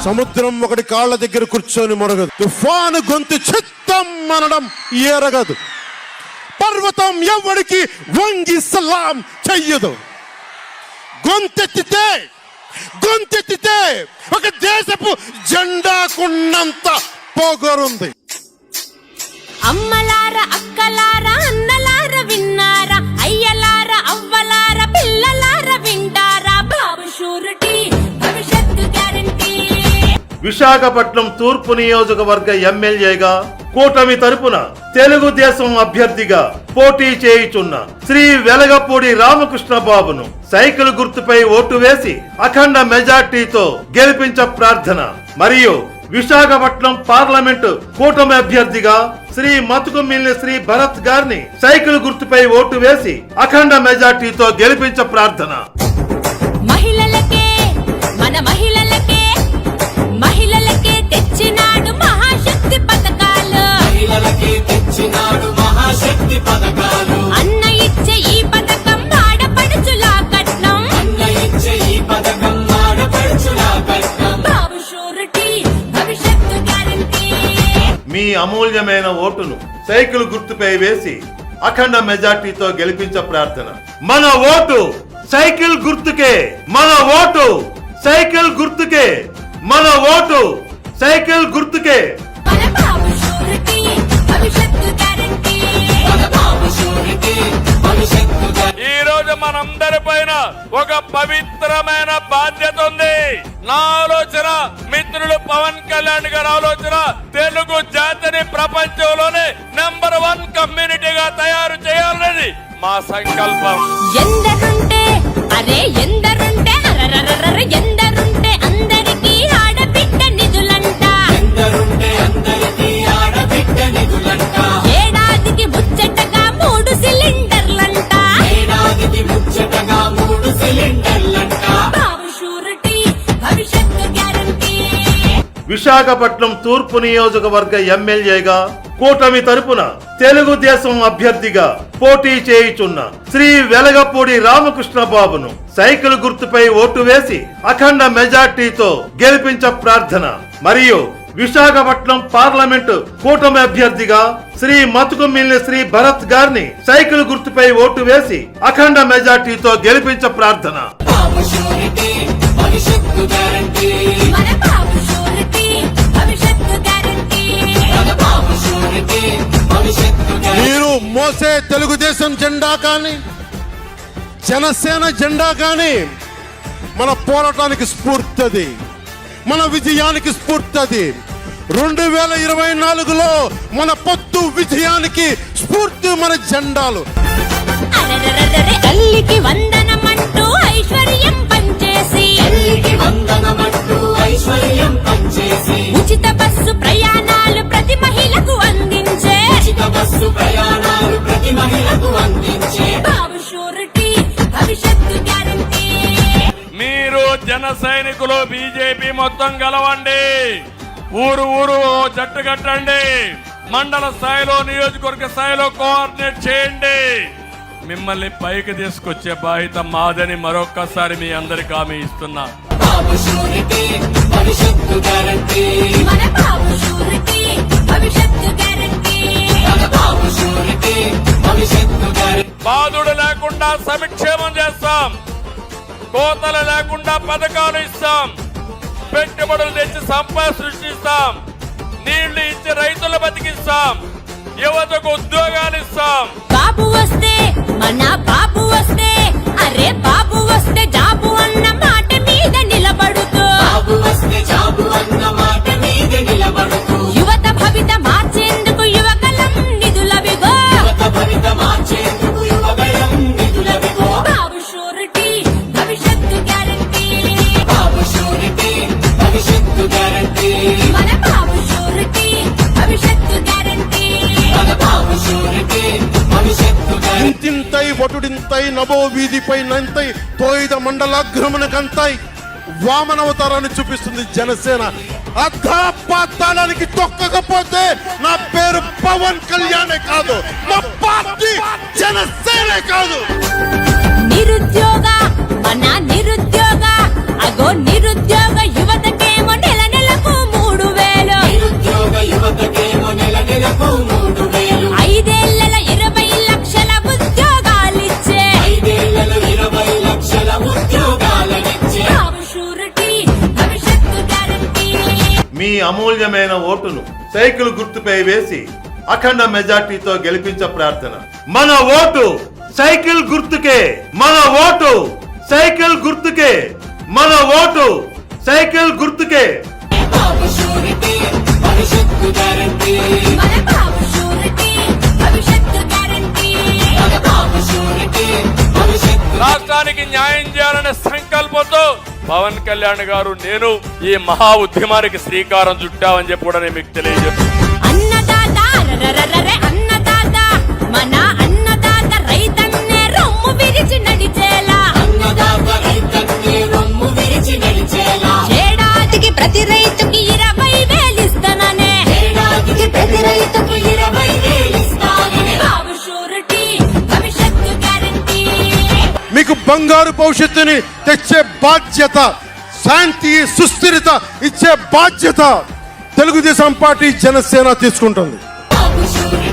సముద్రం ఒకటి కాళ్ళ దగ్గర కూర్చొని మొరగదు. తుఫాను గొంతు చిత్తం అనడం ఎరగదు. పర్వతం ఎవరికి వంగి సలాం చెయ్యదు. గొంతెత్తితే ఒక దేశపు జెండాకున్నంత పొగరుంది. అమ్మలార అక్కలార అన్నలార విన్నారా, అయ్యలార అవ్వలార పిల్లలార వింటారా, బాబు షూరిటీ భవిష్యత్తు గ్యారంటీ. విశాఖపట్నం తూర్పు నియోజకవర్గ ఎమ్మెల్యేగా కూటమి తరపున తెలుగుదేశం అభ్యర్థిగా పోటీ చేయుచున్న శ్రీ వెలగపూడి రామకృష్ణ బాబును సైకిల్ గుర్తుపై ఓటు వేసి అఖండ మెజార్టీతో గెలిపించ ప్రార్థన. మరియు విశాఖపట్నం పార్లమెంటు కూటమి అభ్యర్థిగా శ్రీ మతుకుమిల్లి శ్రీ భరత్ గారిని సైకిల్ గుర్తుపై ఓటు వేసి అఖండ మెజార్టీతో గెలిపించ ప్రార్థన. మహిళలకే మన మహిళలకే మహిళలకే తెచ్చినాడు మహాశక్తి పథకాలు, మహిళలకే తెచ్చినాడు మహాశక్తి పథకాలు. అన్న ఇచ్చే ఈ పథకం ఆడపడుచులా కట్నం, అన్న ఇచ్చే ఈ పథకం ఆడపడుచులా కట్నం. బాబు షూరిటీ భవిష్యత్తు గ్యారంటీ. మీ అమూల్యమైన ఓటును సైకిల్ గుర్తుపై వేసి అఖండ మెజార్టీతో గెలిపించ ప్రార్థన. మన ఓటు సైకిల్ గుర్తుకే, మన ఓటు సైకిల్ గుర్తుకే, మన ఓటు సైకిల్ గుర్తుకే. మన బాబు షూరిటీ భవిష్యత్తు గ్యారంటీ. మన బాబు షూరిటీ భవిష్యత్తు గ్యారంటీ. ఈ రోజు మనందరి పైన ఒక పవిత్రమైన బాధ్యత ఉంది. నా ఆలోచన మిత్రులు పవన్ కళ్యాణ్ గారి ఆలోచన తెలుగు జాతిని ప్రపంచంలోనే నెంబర్ 1 కమ్యూనిటీగా తయారు చేయాలనేది మా సంకల్పం. ఎందరుంటే అరే ఎందరుంటే అరరరర ఎందరుంటే అందరికీ ఆడబిడ్డ నిధులంట, ఎందరుంటే అందరికీ ఆడబిడ్డ నిధులంట. ఏడాదికి ముచ్చటగా 3 సిలిండర్లంట, ఏడాదికి ముచ్చటగా 3 సిలిండర్లంట. బాబు షూరిటీ భవిష్యత్తు గ్యారంటీ. విశాఖపట్నం తూర్పు నియోజకవర్గ ఎమ్మెల్యేగా కూటమి తరపున తెలుగుదేశం అభ్యర్థిగా పోటీ చేయుచున్న శ్రీ వెలగపూడి రామకృష్ణ బాబును సైకిల్ గుర్తుపై ఓటు వేసి అఖండ మెజార్టీతో గెలిపించ ప్రార్థన. మరియు విశాఖపట్నం పార్లమెంటు కూటమి అభ్యర్థిగా శ్రీ మతుకుమిల్లి శ్రీ భరత్ గారిని సైకిల్ గుర్తుపై ఓటు వేసి అఖండ మెజార్టీతో గెలిపించ ప్రార్థన. బాబు షూరిటీ భవిష్యత్తు గ్యారంటీ. మన బాబు షూరిటీ భవిష్యత్తు గ్యారంటీ. మన బాబు షూరిటీ భవిష్యత్తు గ్యారంటీ. మీరు మోసే తెలుగుదేశం జెండా కానీ జనసేన జెండా కానీ మన పోరాటానికి స్ఫూర్తిది, మన విజయానికి స్ఫూర్తిది. 2024లో మన పొత్తు విజయానికి స్ఫూర్తి మన జెండాలు. అరరరరర తల్లికి వందనమంటూ ఐశ్వర్యం పంచేసి, తల్లికి వందనమంటూ ఐశ్వర్యం పంచేసి, ఉచిత బస్సు ప్రయాణాలు ప్రతి మహిళకు అందించే, ఉచిత బస్సు ప్రయాణాలు ప్రతి మహిళకు అందించే. బాబు షూరిటీ భవిష్యత్తు గ్యారంటీ. మీరు జన సైనికులు బీజేపీ మొత్తం గెలవండి. ఊరు ఊరు జట్టు కట్టండి. మండల స్థాయిలో నియోజకవర్గ స్థాయిలో కోఆర్డినేట్ చేయండి. మిమ్మల్ని పైకి తీసుకొచ్చే బాధ్యత మాదని మరొక్కసారి మీ అందరికి హామీ ఇస్తున్నా. బాబు షూరిటీ భవిష్యత్తు గ్యారంటీ. మన బాబు షూరిటీ భవిష్యత్తు గ్యారంటీ. మన బాబు షూరిటీ భవిష్యత్తు గ్యారంటీ. బాధుడు లేకుండా సంక్షేమం చేస్తాం. కోతలు లేకుండా పథకాలు ఇస్తాం. పెట్టుబడులు తెచ్చి సంపద సృష్టిస్తాం. నీళ్లు ఇచ్చి రైతులు బతికిస్తాం. యువతకు ఉద్యోగాలు ఇస్తాం. బాబు వస్తే మన బాబు వస్తే అరే బాబు వస్తే జాబు అన్న మాట మీద నిలబడుతూ, బాబు వస్తే జాబు అన్న మాట మీద నిలబడుతూ, యువత భవిత మార్చేందుకు యువగలం నిధులవిగో, యువత భవిత మార్చేందుకు యువగళం నిధులవిగో. బాబు షూరిటీ భవిష్యత్తు గ్యారంటీ. బాబు షూరిటీ భవిష్యత్తు గ్యారంటీ. మన బాబు షూరిటీ భవిష్యత్తు గ్యారంటీ. మన బాబు షూరిటీ భవిష్యత్తు గ్యారంటీ. ఇంతింతై ఒటుడింతై నభో వీధిపై నంతై తోయిద మండలాగ్రమణకంతై వామనవతారాన్ని చూపిస్తుంది జనసేన. అధాపాతాళానికి తొక్కకపోతే నా పేరు పవన్ కళ్యాణే కాదు, మా పార్టీ జనసేనే కాదు. నిరుద్యోగ మన నిరుద్యోగ అగో నిరుద్యోగ యువతకేమో నెల నెల అమూల్యమైన ఓటును సైకిల్ గుర్తుపై వేసి అఖండ మెజార్టీతో గెలిపించ ప్రార్థన. మన ఓటు సైకిల్ గుర్తుకే, మన ఓటు సైకిల్ గుర్తుకే, మన ఓటు సైకిల్ గుర్తుకే. బాబు షూరిటీ భవిష్యత్తు గ్యారంటీ, మన బాబు షూరిటీ భవిష్యత్తు గ్యారంటీ. మన బాబు షూరిటీ భవిష్యత్తు. రాష్ట్రానికి న్యాయం చేయాలనే సంకల్పంతో పవన్ కళ్యాణ్ గారు నేను ఈ మహా ఉద్యమానికి శ్రీకారం చుట్టామని చెప్పి కూడా నేను మీకు తెలియజేస్తాను. అన్నదాత రరరరరే అన్నదాత, మన అన్నదాత రైతన్నే రొమ్ము విరిచి నడిచేలా, అన్నదాత రైతన్నే రొమ్ము విరిచి నడిచేలా, ఏడాదికి ప్రతి రైతుకి 20,000 ఇస్తాననే, ఏడాదికి ప్రతి రైతుకు 20,000 ఇస్తానని. బాబు షూరిటీ భవిష్యత్తు గ్యారంటీ. మీకు బంగారు భవిష్యత్తుని తెచ్చే బాధ్యత, శాంతి సుస్థిరత ఇచ్చే బాధ్యత తెలుగుదేశం పార్టీ జనసేన తీసుకుంటుంది. బాబు షూరిటీ